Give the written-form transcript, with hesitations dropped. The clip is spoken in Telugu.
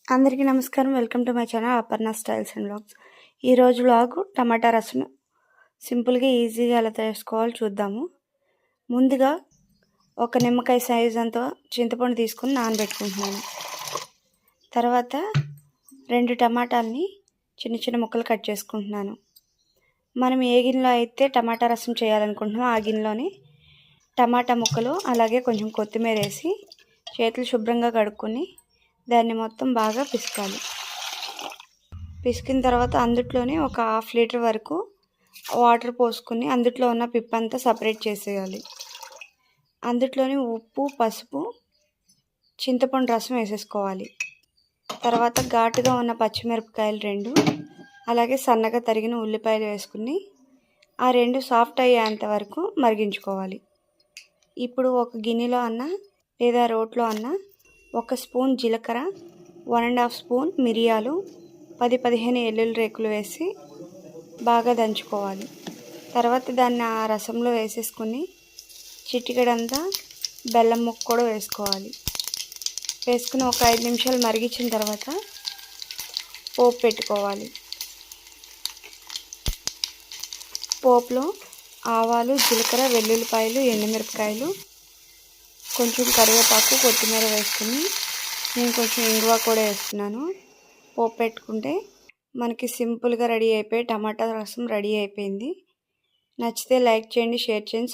అందరికీ నమస్కారం. Welcome to my channel Aparna styles and vlogs. ఈరోజు వ్లాగ్ టమాటా రసం సింపుల్గా ఈజీగా ఎలా చేసుకోవాలో చూద్దాము. ముందుగా ఒక నిమ్మకాయ సైజ్ అంత చింతపండు తీసుకుని నానబెట్టుకుంటున్నాను. తర్వాత 2 టమాటాలని చిన్న చిన్న ముక్కలు కట్ చేసుకుంటున్నాను. మనం ఏ గిన్నెలో అయితే టమాటా రసం చేయాలనుకుంటున్నామో ఆ గిన్నెలోని టమాటా ముక్కలు అలాగే కొంచెం కొత్తిమీర వేసి చేతులు శుభ్రంగా కడుక్కొని దాన్ని మొత్తం బాగా పిసకాలి. పిసికిన తర్వాత అందులోనే ఒక 1/2 లీటర్ వరకు వాటర్ పోసుకుని అందులో ఉన్న పిప్పంతా సపరేట్ చేసేయాలి. అందులోని ఉప్పు, పసుపు, చింతపండు రసం వేసేసుకోవాలి. తర్వాత ఘాటుగా ఉన్న పచ్చిమిరపకాయలు 2 అలాగే సన్నగా తరిగిన ఉల్లిపాయలు వేసుకుని ఆ 2 సాఫ్ట్ అయ్యేంత వరకు మరిగించుకోవాలి. ఇప్పుడు ఒక గిన్నెలో అన్న లేదా రోట్లో అన్న 1 స్పూన్ జీలకర్ర, 1.5 స్పూన్ మిరియాలు, 10-15 వెల్లుల్లి రేకులు వేసి బాగా దంచుకోవాలి. తర్వాత దాన్ని ఆ రసంలో వేసేసుకుని చిటికెడంతా బెల్లం ముక్క కూడా వేసుకోవాలి. వేసుకుని ఒక 5 నిమిషాలు మరిగించిన తర్వాత పోపు పెట్టుకోవాలి. పోపులో ఆవాలు, జీలకర్ర, వెల్లుల్లిపాయలు, ఎండుమిరపకాయలు, కొంచెం కరివేపాకు, కొత్తిమీర వేసుకుని నేను కొంచెం ఇంగువ కూడా వేస్తున్నాను. పోపు పెట్టుకుంటే మనకి సింపుల్గా రెడీ అయిపోయి టమాటా రసం రెడీ అయిపోయింది. నచ్చితే లైక్ చేయండి, షేర్ చేయండి.